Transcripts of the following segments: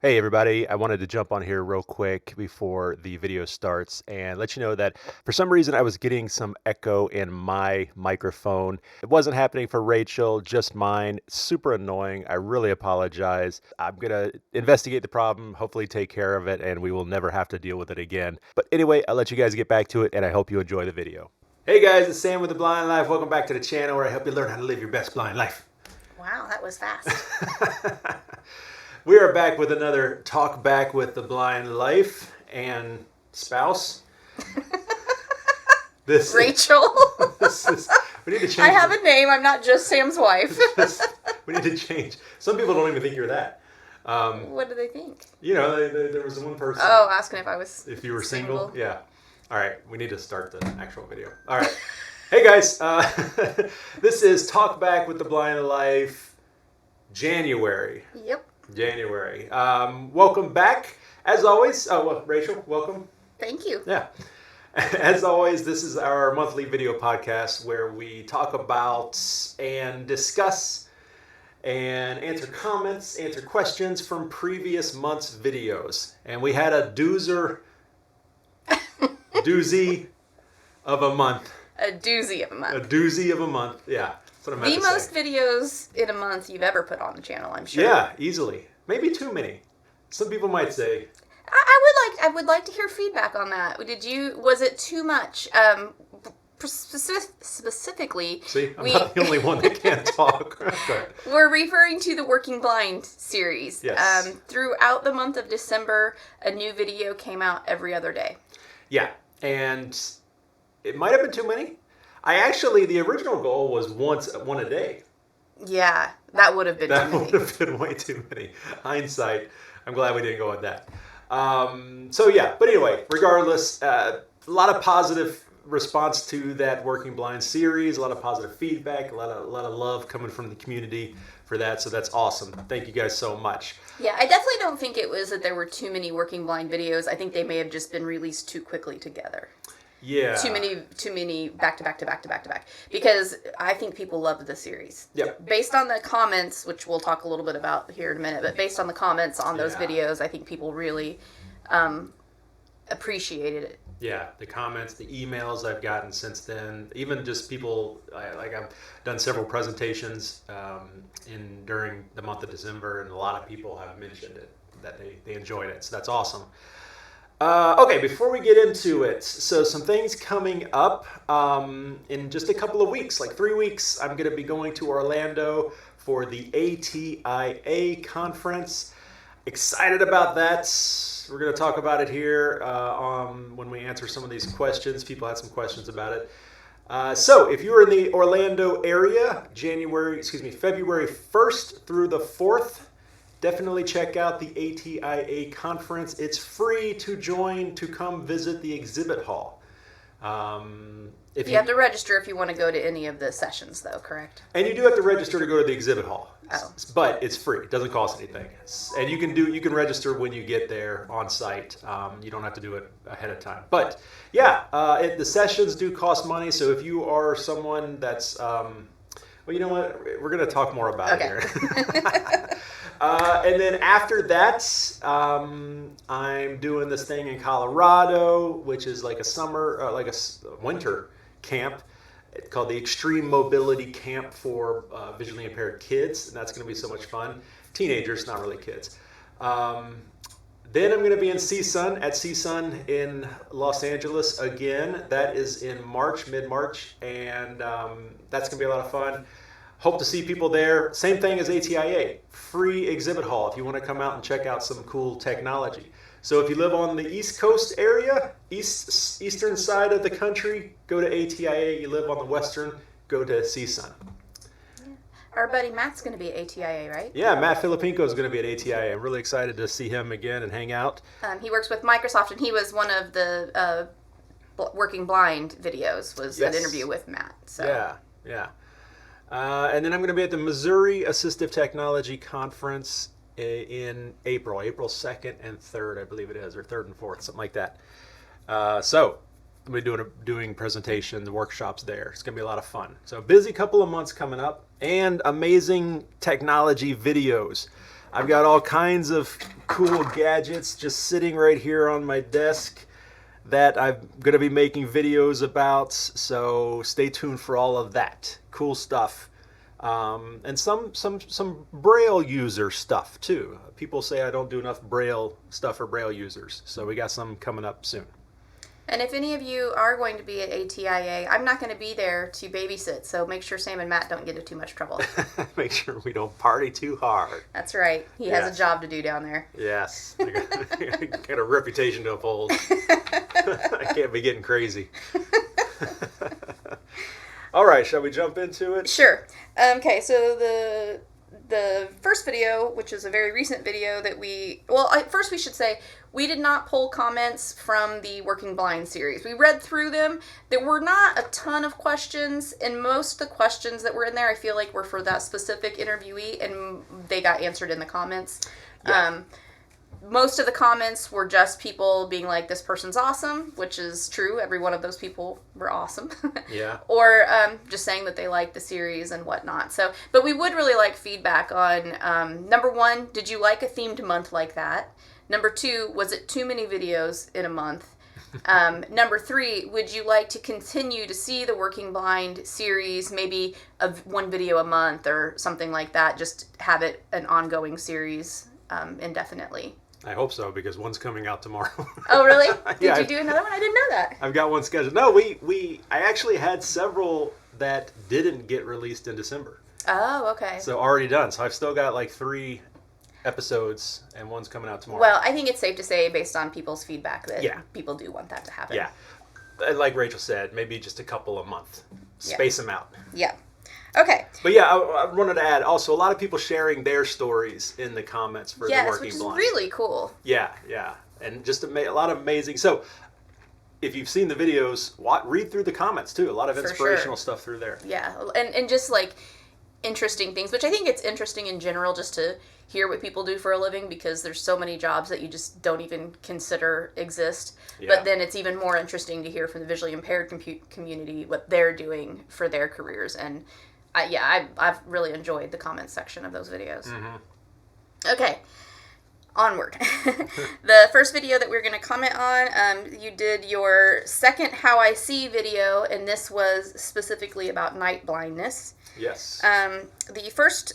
Hey everybody, I wanted to jump on here real quick before the video starts and let you know that for some reason I was getting some echo in my microphone. It wasn't happening for Rachel, just mine. Super annoying. I really apologize. I'm going to investigate the problem, hopefully take care of it, and we will never have to deal with it again. But anyway, I'll let you guys get back to it and I hope you enjoy the video. Hey guys, it's Sam with The Blind Life. Welcome back to the channel where I help you learn how to live your best blind life. Wow, that was fast. We are back with another Talk Back with the Blind Life and spouse. Rachel. We need to change. I have a name. I'm not just Sam's wife. We need to change. Some people don't even think you're that. What do they think? You know, there was one person. Oh, asking if you were single. Yeah. All right. We need to start the actual video. All right. Hey guys, this is Talk Back with the Blind Life, January. Yep. January. Welcome back. As always, well, Rachel, welcome. Thank you. Yeah. As always, this is our monthly video podcast where we talk about and discuss and answer comments, answer questions from previous month's videos. And we had a doozy of a month. A doozy of a month. A doozy of a month, yeah. The most videos in a month you've ever put on the channel, I'm sure. Yeah, easily. Maybe too many. Some people might say. I would like to hear feedback on that. Was it too much? Specifically, see, I'm not the only one that can't talk. We're referring to the Working Blind series. Yes. Throughout the month of December, a new video came out every other day. Yeah, and it might have been too many. The original goal was one a day. Yeah, that would have been too many. That would have been way too many. Hindsight, I'm glad we didn't go with that. So yeah, but anyway, regardless, a lot of positive response to that Working Blind series, a lot of positive feedback, a lot of love coming from the community for that, so that's awesome. Thank you guys so much. Yeah, I definitely don't think it was that there were too many Working Blind videos. I think they may have just been released too quickly together. Yeah. Too many back to back. Because I think people loved the series. Yep. Based on the comments, which we'll talk a little bit about here in a minute, but based on the comments on those videos, I think people really appreciated it. Yeah, the comments, the emails I've gotten since then, even just people, I've done several presentations during the month of December, and a lot of people have mentioned it, that they enjoyed it, so that's awesome. Okay, before we get into it, so some things coming up in just a couple of weeks, like 3 weeks. I'm going to be going to Orlando for the ATIA conference. Excited about that. We're going to talk about it here when we answer some of these questions. People had some questions about it. So if you're in the Orlando area, February 1st through the 4th, definitely check out the ATIA conference. It's free to join, to come visit the exhibit hall. You have to register if you want to go to any of the sessions, though, correct? And you do have to register to go to the exhibit hall. Oh. But it's free. It doesn't cost anything. And you can register when you get there on site. You don't have to do it ahead of time. But yeah, the sessions do cost money. So if you are someone that's, well, you know what? We're going to talk more about it here. And then after that, I'm doing this thing in Colorado, which is like a summer, like a winter camp. It's called the Extreme Mobility Camp for visually impaired kids, and that's going to be so much fun. Teenagers, not really kids. Then I'm going to be in CSUN in Los Angeles again. That is in mid-March, and that's going to be a lot of fun. Hope to see people there. Same thing as ATIA, free exhibit hall if you want to come out and check out some cool technology. So if you live on the East Coast area, eastern side of the country, go to ATIA. You live on the western, go to CSUN. Yeah. Our buddy Matt's going to be at ATIA, right? Yeah, Matt Filipinko is going to be at ATIA. I'm really excited to see him again and hang out. He works with Microsoft, and he was one of the Working Blind videos, was an interview with Matt. So. Yeah. And then I'm going to be at the Missouri Assistive Technology Conference in April 2nd and 3rd, I believe it is, or 3rd and 4th, something like that. So I'm going to be doing presentations, workshops there. It's going to be a lot of fun. So busy couple of months coming up, and amazing technology videos. I've got all kinds of cool gadgets just sitting right here on my desk that I'm going to be making videos about, so stay tuned for all of that. Cool stuff. And some Braille user stuff too. People say I don't do enough Braille stuff for Braille users, so we got some coming up soon. And if any of you are going to be at ATIA, I'm not going to be there to babysit, so make sure Sam and Matt don't get into too much trouble. Make sure we don't party too hard. That's right. He has a job to do down there. Yes. I got a reputation to uphold. I can't be getting crazy. All right, shall we jump into it? Sure. Okay, so the first video, which is a very recent video that first we should say, we did not pull comments from the Working Blind series. We read through them. There were not a ton of questions, and most of the questions that were in there I feel like were for that specific interviewee, and they got answered in the comments. Yeah. Most of the comments were just people being like, this person's awesome, which is true. Every one of those people were awesome. Yeah. Or just saying that they like the series and whatnot. So, but we would really like feedback on, number one, did you like a themed month like that? Number two, was it too many videos in a month? Number three, would you like to continue to see the Working Blind series, maybe one video a month or something like that? Just have it an ongoing series indefinitely. I hope so, because one's coming out tomorrow. Oh, really? Did you do another one? I didn't know that. I've got one scheduled. No, I actually had several that didn't get released in December. Oh, okay. So already done. So I've still got like 3 episodes, and one's coming out tomorrow. Well, I think it's safe to say, based on people's feedback, that people do want that to happen. Yeah. And like Rachel said, maybe just a couple a month. Space them out. Yeah. Okay. But yeah, I wanted to add also a lot of people sharing their stories in the comments for the Working Blind. Which is really cool. Yeah, yeah. And just a lot of amazing. So if you've seen the videos, read through the comments too. A lot of inspirational stuff through there. Yeah. And just like interesting things, which I think it's interesting in general just to hear what people do for a living, because there's so many jobs that you just don't even consider exist. Yeah. But then it's even more interesting to hear from the visually impaired community what they're doing for their careers. And I've really enjoyed the comments section of those videos. Mm-hmm. Okay, onward. The first video that we're going to comment on, you did your second How I See video, and this was specifically about night blindness. Yes. The first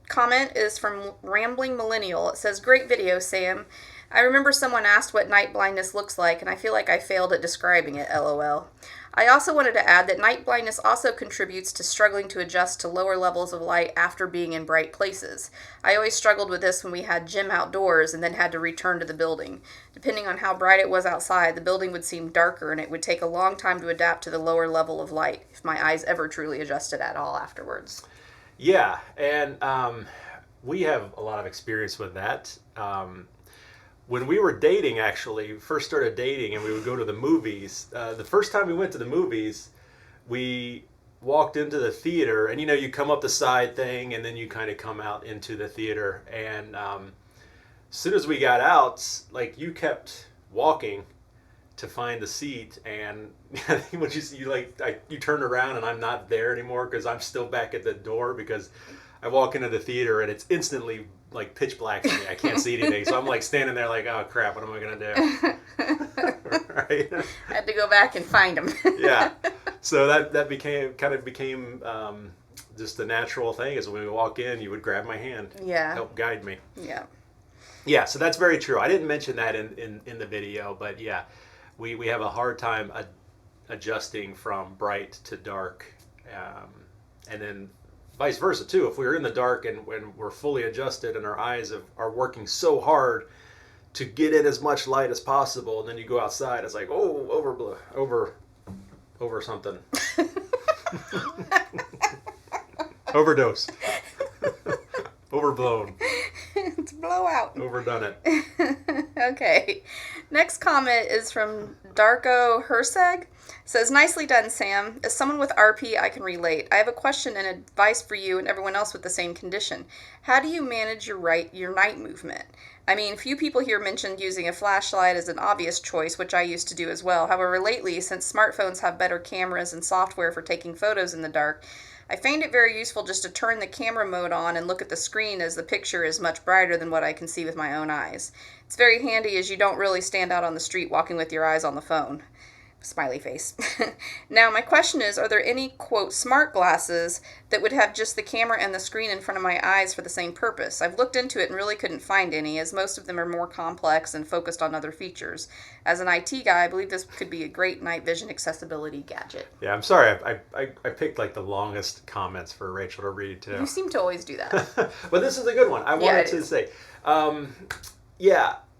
comment is from Rambling Millennial. It says, "Great video, Sam. I remember someone asked what night blindness looks like, and I feel like I failed at describing it, LOL. I also wanted to add that night blindness also contributes to struggling to adjust to lower levels of light after being in bright places. I always struggled with this when we had gym outdoors and then had to return to the building. Depending on how bright it was outside, the building would seem darker, and it would take a long time to adapt to the lower level of light, if my eyes ever truly adjusted at all afterwards." Yeah, and we have a lot of experience with that. When we were dating, actually, first started dating, and we would go to the movies, the first time we went to the movies, we walked into the theater, and you come up the side thing, and then you kind of come out into the theater, and as soon as we got out, like, you kept walking to find the seat, and when you turn around and I'm not there anymore because I'm still back at the door, because I walk into the theater and it's instantly like pitch black to me. I can't see anything, so I'm like standing there like, oh crap, what am I gonna do? Right? I had to go back and find them. Yeah, so that became just a natural thing. Is when we walk in, you would grab my hand, help guide me. Yeah. So that's very true. I didn't mention that in the video, but yeah. We have a hard time adjusting from bright to dark, and then vice versa too. If we're in the dark and when we're fully adjusted and our eyes are working so hard to get in as much light as possible, and then you go outside, it's like, oh, over something. Overdose. Overblown. It's blowout. Overdone it. Okay. Next comment is from Darko Herseg. Says, "Nicely done, Sam. As someone with RP, I can relate. I have a question and advice for you and everyone else with the same condition. How do you manage your night movement? I mean, few people here mentioned using a flashlight as an obvious choice, which I used to do as well. However, lately, since smartphones have better cameras and software for taking photos in the dark, I find it very useful just to turn the camera mode on and look at the screen, as the picture is much brighter than what I can see with my own eyes. It's very handy as you don't really stand out on the street walking with your eyes on the phone. Smiley face. Now, my question is, are there any, quote, smart glasses that would have just the camera and the screen in front of my eyes for the same purpose? I've looked into it and really couldn't find any, as most of them are more complex and focused on other features. As an IT guy, I believe this could be a great night vision accessibility gadget. Yeah, I'm sorry. I picked like the longest comments for Rachel to read, too. You seem to always do that. But this is a good one. I wanted to say,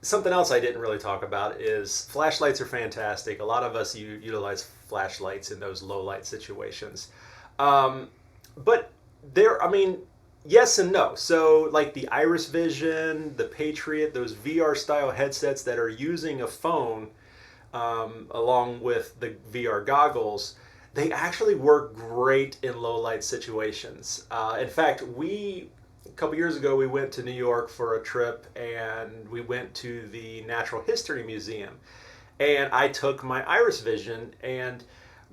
something else I didn't really talk about is flashlights are fantastic. A lot of us utilize flashlights in those low light situations. But yes and no. So like the Iris Vision, the Patriot, those VR style headsets that are using a phone along with the VR goggles, they actually work great in low light situations. In fact, a couple years ago, we went to New York for a trip, and we went to the Natural History Museum. And I took my Iris Vision, and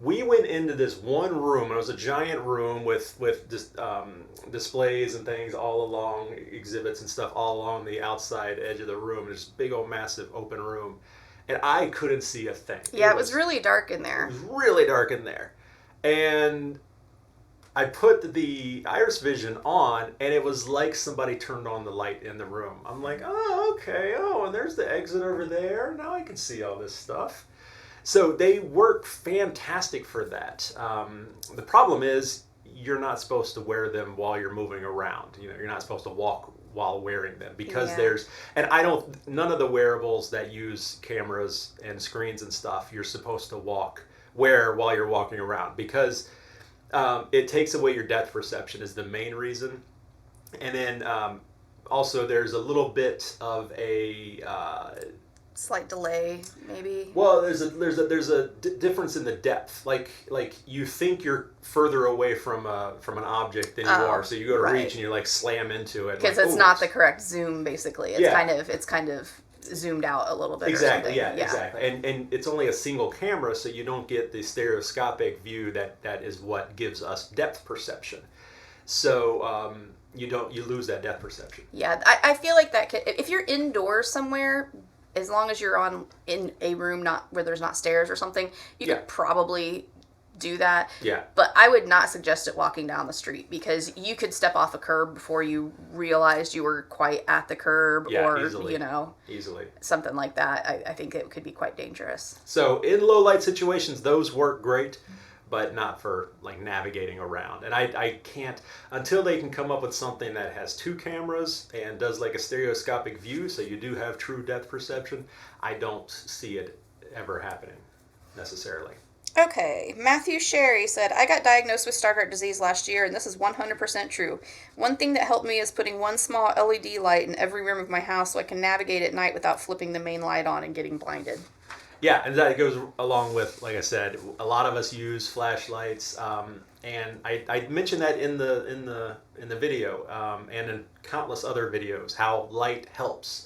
we went into this one room. It was a giant room with displays and things all along, exhibits and stuff all along the outside edge of the room. There's this big old massive open room. And I couldn't see a thing. Yeah, it was really dark in there. It was really dark in there. And I put the Iris Vision on, and it was like somebody turned on the light in the room. I'm like, oh, okay. Oh, and there's the exit over there. Now I can see all this stuff. So they work fantastic for that. The problem is you're not supposed to wear them while you're moving around. You're not supposed to walk while wearing them because none of the wearables that use cameras and screens and stuff, you're supposed to wear while you're walking around, because it takes away your depth perception is the main reason. And then also there's a little bit of a slight delay, maybe. Well, there's a difference in the depth. Like you think you're further away from an object than you are, so you go to reach and you like slam into it because it's not the correct zoom. Basically, it's kind of zoomed out a little bit. Exactly. Or something. Exactly. And it's only a single camera, so you don't get the stereoscopic view that is what gives us depth perception. So you lose that depth perception. Yeah, I feel like that if you're indoors somewhere, as long as you're in a room not where there's not stairs or something, you could probably do that. Yeah. But I would not suggest it walking down the street, because you could step off a curb before you realized you were quite at the curb, or easily something like that. I think it could be quite dangerous. So in low light situations, those work great, but not for like navigating around. And I can't, until they can come up with something that has two cameras and does like a stereoscopic view, so you do have true depth perception, I don't see it ever happening necessarily. Okay, Matthew Sherry said, I got diagnosed with Stargardt disease last year, and this is 100% true. One thing that helped me is putting one small LED light in every room of my house so I can navigate at night without flipping the main light on and getting blinded. Yeah, and that goes along with, like I said, a lot of us use flashlights, and I mentioned that in the video, and in countless other videos, how light helps.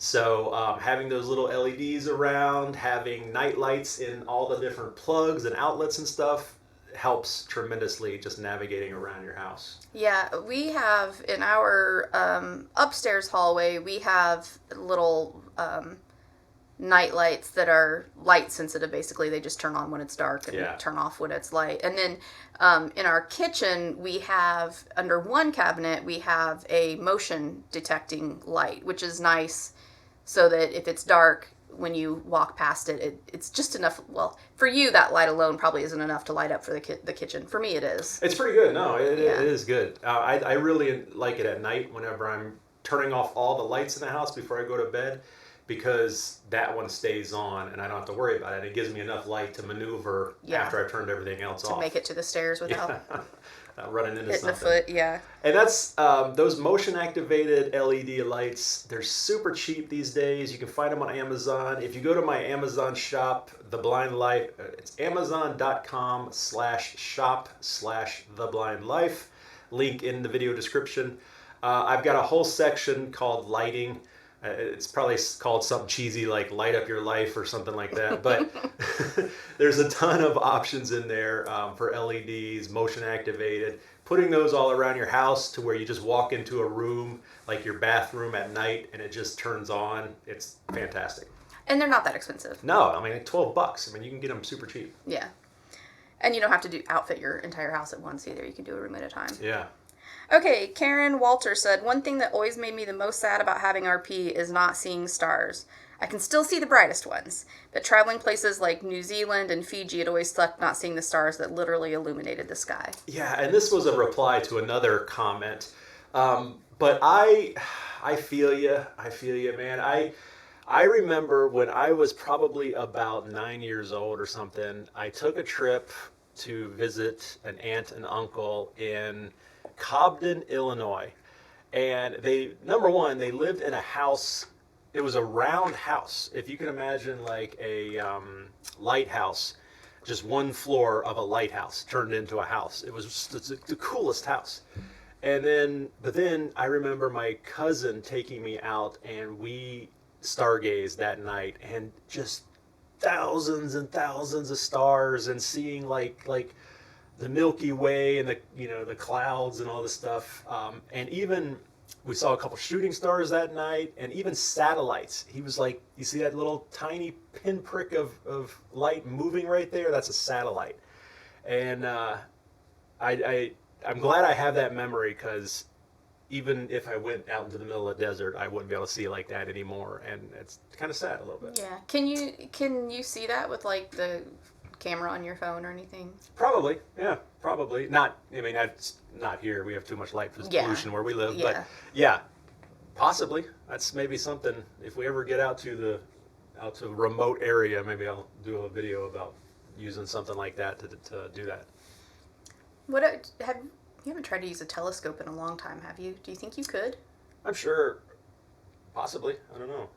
So having those little LEDs around, having night lights in all the different plugs and outlets and stuff helps tremendously just navigating around your house. Yeah, we have in our upstairs hallway, we have little night lights that are light sensitive. Basically, they just turn on when it's dark and turn off when it's light. And then in our kitchen, we have, under one cabinet, we have a motion detecting light, which is nice, so that if it's dark, when you walk past it, it's just enough. Well, for you, that light alone probably isn't enough to light up for the kitchen. For me, it is. It's pretty good. No, it is good. I really like it at night whenever I'm turning off all the lights in the house before I go to bed, because that one stays on and I don't have to worry about it. It gives me enough light to maneuver after I've turned everything else off. To make it to the stairs without running into hitting something. The foot, yeah. And that's those motion-activated LED lights. They're super cheap these days. You can find them on Amazon. If you go to my Amazon shop, The Blind Life, it's amazon.com/shop/The Blind Life. Link in the video description. I've got a whole section called lighting, It's probably called something cheesy like Light Up Your Life or something like that. But there's a ton of options in there for LEDs, motion activated. Putting those all around your house to where you just walk into a room, like your bathroom at night, and it just turns on. It's fantastic. And they're not that expensive. No, I mean, like $12. I mean, you can get them super cheap. Yeah. And you don't have to outfit your entire house at once either. You can do a room at a time. Yeah. Okay, Karen Walter said, one thing that always made me the most sad about having RP is not seeing stars. I can still see the brightest ones, but traveling places like New Zealand and Fiji, it always sucked not seeing the stars that literally illuminated the sky. Yeah, and this was a reply to another comment. But I feel you. I feel you, man. I remember when I was probably about 9 years old or something, I took a trip to visit an aunt and uncle in Cobden, Illinois. And number one, they lived in a house. It was a round house. If you can imagine like a lighthouse, just one floor of a lighthouse turned into a house. It was just the coolest house. But then I remember my cousin taking me out and we stargazed that night and just thousands and thousands of stars and seeing like the Milky Way and the clouds and all this stuff. And even we saw a couple shooting stars that night and even satellites. He was like, you see that little tiny pinprick of light moving right there? That's a satellite. And I'm glad I have that memory because even if I went out into the middle of the desert, I wouldn't be able to see like that anymore. And it's kind of sad a little bit. Yeah. Can you see that with like the camera on your phone or anything? Probably, yeah, probably. Not, I mean, that's not here. We have too much light pollution where we live. Yeah. But yeah, possibly. That's maybe something. If we ever get out to a remote area, maybe I'll do a video about using something like that to do that. You haven't tried to use a telescope in a long time, have you? Do you think you could? I'm sure, possibly. I don't know.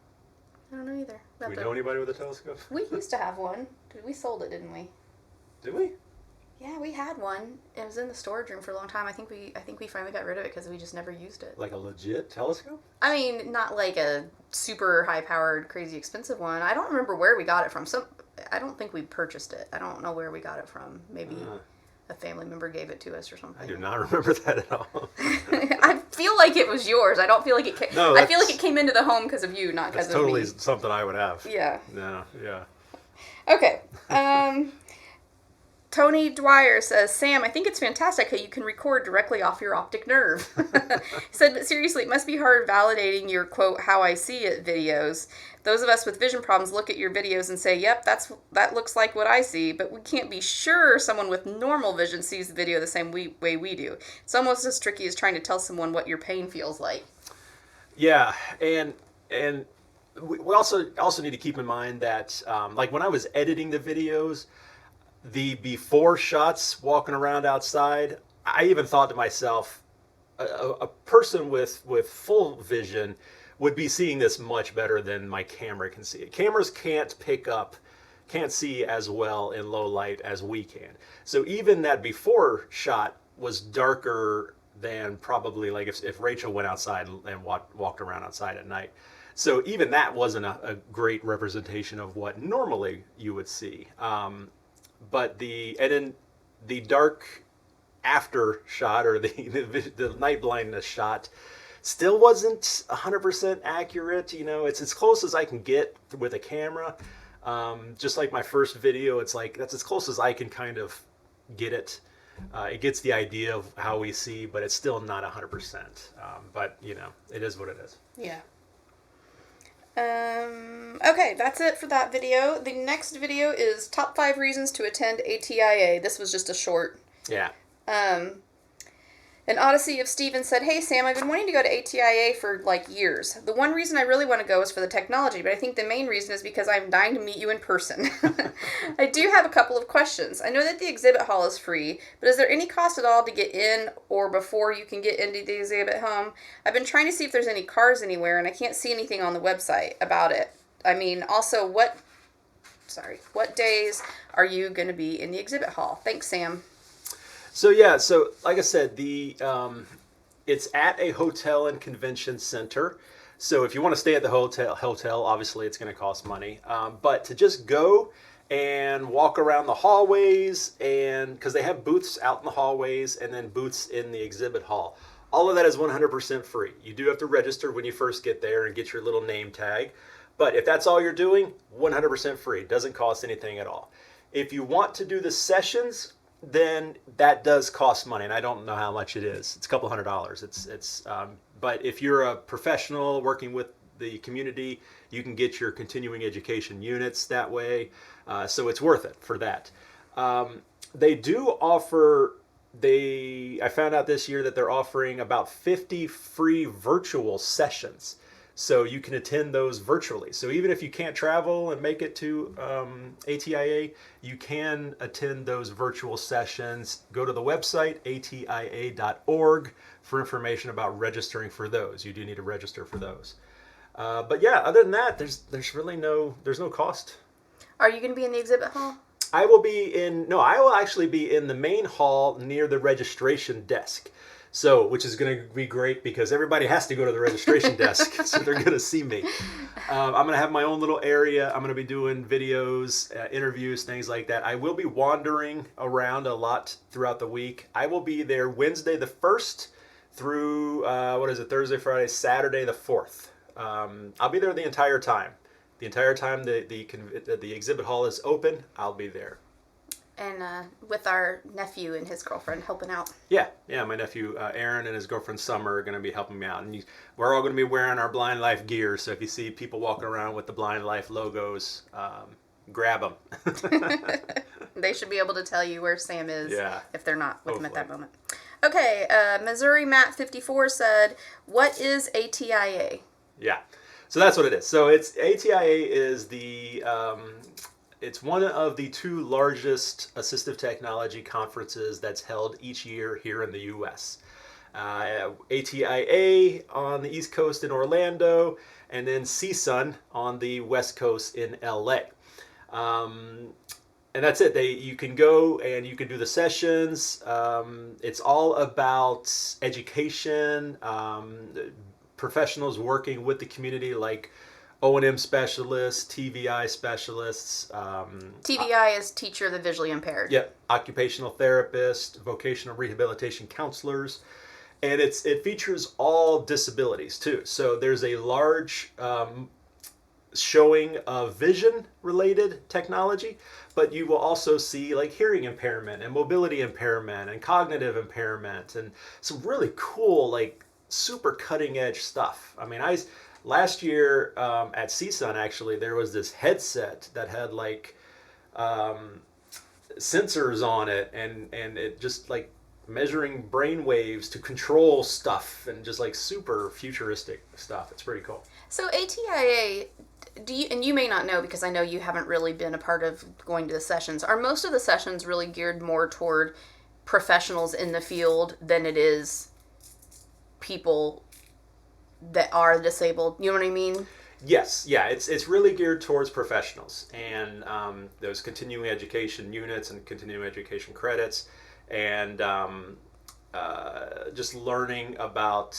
I don't know either. Do we know anybody with a telescope? We used to have one. We sold it, didn't we? Did we? Yeah, we had one. It was in the storage room for a long time. I think we finally got rid of it because we just never used it. Like a legit telescope? I mean, not like a super high-powered, crazy expensive one. I don't remember where we got it from. I don't think we purchased it. I don't know where we got it from. Maybe a family member gave it to us or something. I do not remember that at all. I feel like it was yours. I don't feel like it came. No, I feel like it came into the home because of you, not because of me. Totally something I would have. Yeah. No. Yeah. Okay. Tony Dwyer says, Sam, I think it's fantastic how you can record directly off your optic nerve. He said, but seriously, it must be hard validating your, quote, how I see it videos. Those of us with vision problems look at your videos and say, yep, that looks like what I see, but we can't be sure someone with normal vision sees the video the same way we do. It's almost as tricky as trying to tell someone what your pain feels like. Yeah, and we also need to keep in mind that, like when I was editing the videos, the before shots walking around outside, I even thought to myself, a person with full vision would be seeing this much better than my camera can see it. Cameras can't see as well in low light as we can. So even that before shot was darker than probably like if Rachel went outside and walked around outside at night. So even that wasn't a great representation of what normally you would see. But then the dark after shot or the night blindness shot still wasn't 100% accurate. You know, it's as close as I can get with a camera. Just like my first video, it's like that's as close as I can kind of get it. It gets the idea of how we see, but it's still not 100%. But you know, it is what it is. Yeah. Okay, that's it for that video. The next video is top 5 reasons to attend ATIA. This was just a short. Yeah. An Odyssey of Steven said, hey Sam, I've been wanting to go to ATIA for like years. The one reason I really want to go is for the technology, but I think the main reason is because I'm dying to meet you in person. I do have a couple of questions. I know that the exhibit hall is free, but is there any cost at all to get in or before you can get into the exhibit home? I've been trying to see if there's any cars anywhere and I can't see anything on the website about it. I mean, also what days are you going to be in the exhibit hall? Thanks, Sam. So yeah, like I said, it's at a hotel and convention center. So if you want to stay at the hotel, obviously it's going to cost money. But to just go and walk around the hallways, and because they have booths out in the hallways and then booths in the exhibit hall. All of that is 100% free. You do have to register when you first get there and get your little name tag. But if that's all you're doing, 100% free. Doesn't cost anything at all. If you want to do the sessions, then that does cost money, and I don't know how much it is. It's a couple $100s. But if you're a professional working with the community, you can get your continuing education units that way. So it's worth it for that. They do offer. I found out this year that they're offering about 50 free virtual sessions. So you can attend those virtually. So even if you can't travel and make it to ATIA, you can attend those virtual sessions. Go to the website, atia.org, for information about registering for those. You do need to register for those. But yeah, other than that, there's really no cost. Are you going to be in the exhibit hall? I will actually be in the main hall near the registration desk. So, which is going to be great because everybody has to go to the registration desk, so they're going to see me. I'm going to have my own little area. I'm going to be doing videos, interviews, things like that. I will be wandering around a lot throughout the week. I will be there Wednesday the 1st through, Thursday, Friday, Saturday the 4th. I'll be there the entire time. The entire time the exhibit hall is open, I'll be there. And with our nephew and his girlfriend helping out. Yeah, my nephew Aaron and his girlfriend Summer are going to be helping me out. And we're all going to be wearing our Blind Life gear, so if you see people walking around with the Blind Life logos, grab them. They should be able to tell you where Sam is if they're not with him at that moment. Okay, Missouri Matt 54 said, what is ATIA? Yeah, so that's what it is. So ATIA is it's one of the 2 largest assistive technology conferences that's held each year here in the U.S. ATIA on the East Coast in Orlando, and then CSUN on the West Coast in L.A. And that's it. You can go and you can do the sessions. It's all about education, professionals working with the community like O&M specialists, TVI specialists. TVI is teacher of the visually impaired. Yep, occupational therapists, vocational rehabilitation counselors. And it features all disabilities too. So there's a large showing of vision-related technology, but you will also see like hearing impairment and mobility impairment and cognitive impairment and some really cool, like super cutting-edge stuff. I mean, last year at CSUN, actually, there was this headset that had like sensors on it and it just like measuring brain waves to control stuff and just like super futuristic stuff. It's pretty cool. So ATIA, and you may not know because I know you haven't really been a part of going to the sessions, are most of the sessions really geared more toward professionals in the field than it is people that are disabled? You know what I mean? Yes, yeah, it's really geared towards professionals and those continuing education units and continuing education credits, and just learning about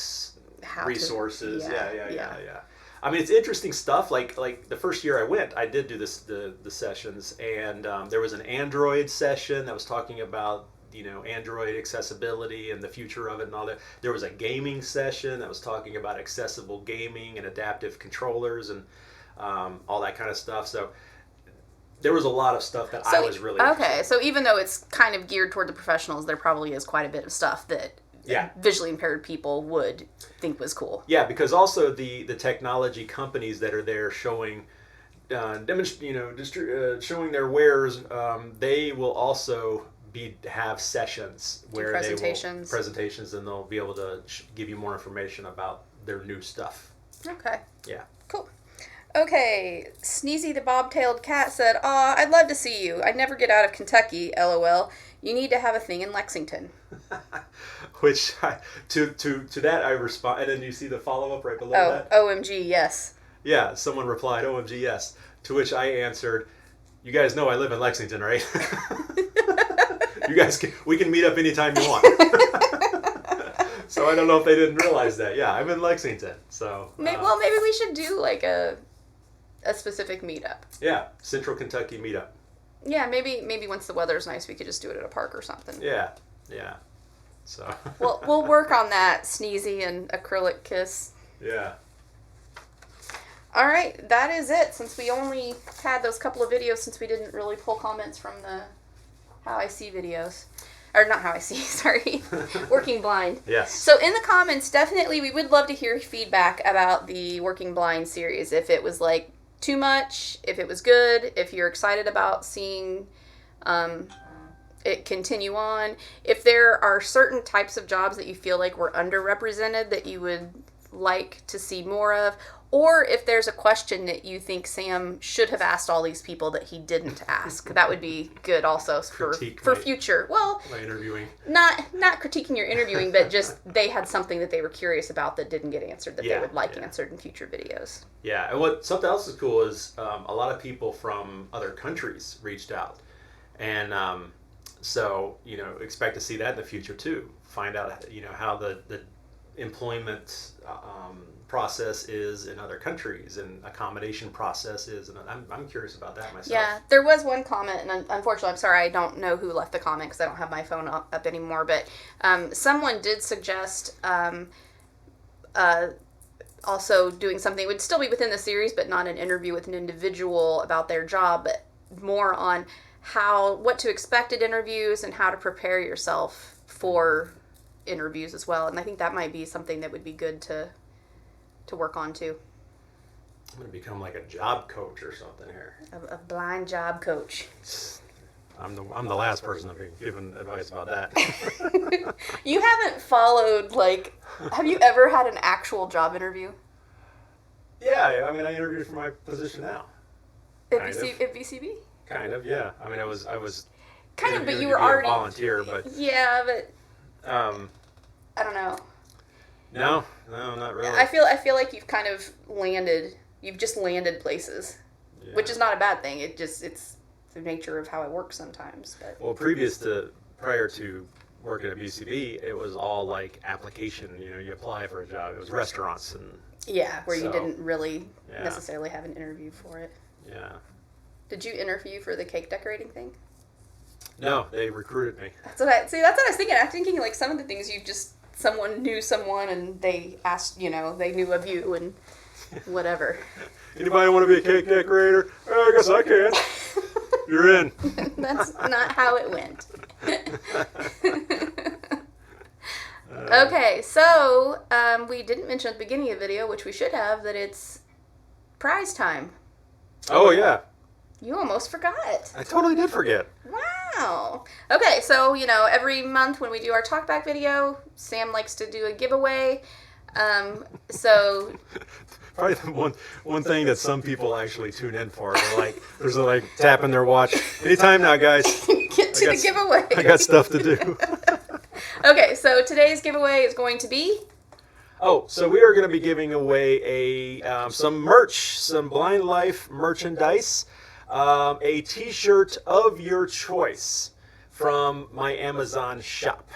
resources. Yeah. I mean, it's interesting stuff. Like the first year I went, I did do the sessions, and there was an Android session that was talking about Android accessibility and the future of it and all that. There was a gaming session that was talking about accessible gaming and adaptive controllers and all that kind of stuff. So there was a lot of stuff that I was really interested in. So even though it's kind of geared toward the professionals, there probably is quite a bit of stuff that visually impaired people would think was cool. Yeah, because also the technology companies that are there showing showing their wares, they will also have sessions where presentations, and they'll be able to give you more information about their new stuff. Okay. Yeah. Cool. Okay, Sneezy the Bobtailed Cat said, "Aw, I'd love to see you. I'd never get out of Kentucky, LOL. You need to have a thing in Lexington." Which, to that I respond, and then you see the follow-up right below that? OMG, yes. Yeah, someone replied, OMG, yes. To which I answered, you guys know I live in Lexington, right? We can meet up anytime you want. So I don't know if they didn't realize that. Yeah, I'm in Lexington. So maybe we should do like a specific meetup. Yeah, Central Kentucky meetup. Yeah, maybe once the weather's nice, we could just do it at a park or something. Yeah. So. We'll work on that sneezy and acrylic kiss. Yeah. All right, that is it. Since we only had those couple of videos, since we didn't really pull comments from the How I See videos. Or not How I See, sorry. Working Blind. Yes. So in the comments, definitely we would love to hear feedback about the Working Blind series. If it was like too much, if it was good, if you're excited about seeing it continue on. If there are certain types of jobs that you feel like were underrepresented that you would like to see more of, or if there's a question that you think Sam should have asked all these people that he didn't ask, that would be good also for future. Well, my interviewing. Not critiquing your interviewing, but just they had something that they were curious about that didn't get answered that they would like answered in future videos. Yeah, and something else is cool is a lot of people from other countries reached out, and so expect to see that in the future too. Find out how the employment process is in other countries and accommodation process is, and I'm curious about that myself. Yeah, there was one comment, and unfortunately, I'm sorry, I don't know who left the comment because I don't have my phone up anymore, but someone did suggest also doing something, it would still be within the series, but not an interview with an individual about their job, but more on what to expect at interviews and how to prepare yourself for interviews as well. And I think that might be something that would be good to work on too. I'm going to become like a job coach or something here. A blind job coach. I'm the last person to be giving advice about that. You haven't followed, have you ever had an actual job interview? Yeah, I mean, I interviewed for my position now. At VCB? Kind of, yeah. I mean, I was kind of, but you were already volunteer, but yeah, but I don't know. No, not really. I feel like you've kind of just landed places, which is not a bad thing. It's the nature of how it works sometimes. But well, prior to working at BCB, it was all like application. You apply for a job. It was restaurants and where you didn't really necessarily have an interview for it. Yeah. Did you interview for the cake decorating thing? No, they recruited me. That's what I was thinking. I'm thinking like some of the things someone knew someone and they asked, they knew of you and whatever. Anybody want to be a cake decorator? I guess I can. You're in. That's not how it went. Okay, so we didn't mention at the beginning of the video, which we should have, that it's prize time. Oh, yeah. You almost forgot. I totally did forget. Wow. Okay, so, every month when we do our talkback video, Sam likes to do a giveaway. So probably the one thing that some people actually tune in for. They're like tapping their watch. Anytime now, guys. Get to the giveaway. I got stuff to do. Okay, so today's giveaway is going to be... Oh, so we are going to be giving away some merch, some Blind Life merchandise, a t-shirt of your choice from my Amazon shop.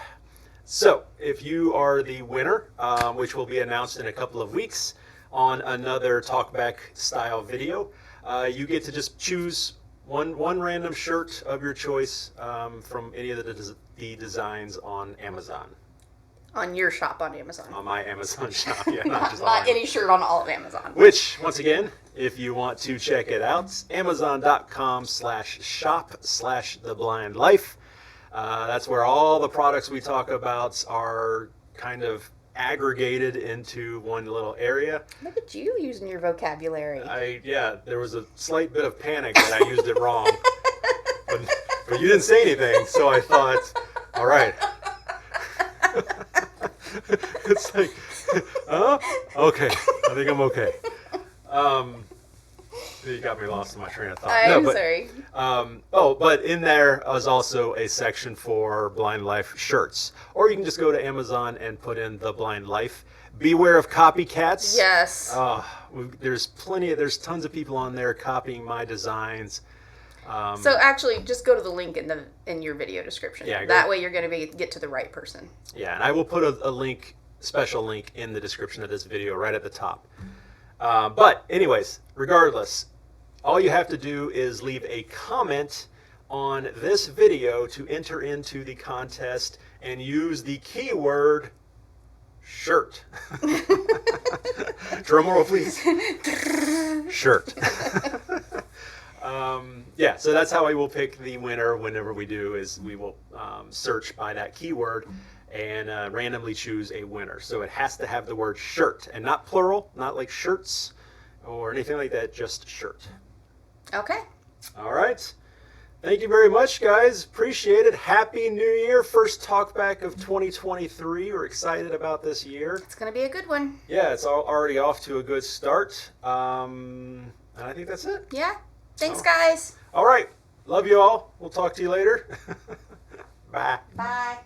So if you are the winner, which will be announced in a couple of weeks on another talkback style video, you get to just choose one random shirt of your choice from any of the designs on Amazon. On your shop on Amazon. On my Amazon shop, yeah. Not any shirt on all of Amazon. Which, once again, if you want to check it out, Amazon.com/shop/theblindlife. That's where all the products we talk about are kind of aggregated into one little area. Look at you using your vocabulary. There was a slight bit of panic that I used it wrong. But you didn't say anything, so I thought, all right. It's like, okay, I think I'm okay. You got me lost in my train of thought. I'm sorry. But in there is also a section for Blind Life shirts. Or you can just go to Amazon and put in the Blind Life. Beware of copycats. Yes. There's tons of people on there copying my designs. So actually, just go to the link in your video description. Yeah, that way you're going to get to the right person. Yeah, and I will put a link special link in the description of this video right at the top. But anyways, regardless, all you have to do is leave a comment on this video to enter into the contest and use the keyword shirt. Drum roll, please. Shirt. Yeah, so that's how we will pick the winner whenever we do, is we will search by that keyword and randomly choose a winner. So it has to have the word shirt, and not plural, not like shirts or anything like that, just shirt. Okay. All right. Thank you very much, guys. Appreciate it. Happy New Year. First talkback of 2023. We're excited about this year. It's going to be a good one. Yeah, it's already off to a good start. And I think that's it. Yeah. Thanks, guys. All right. Love you all. We'll talk to you later. Bye. Bye.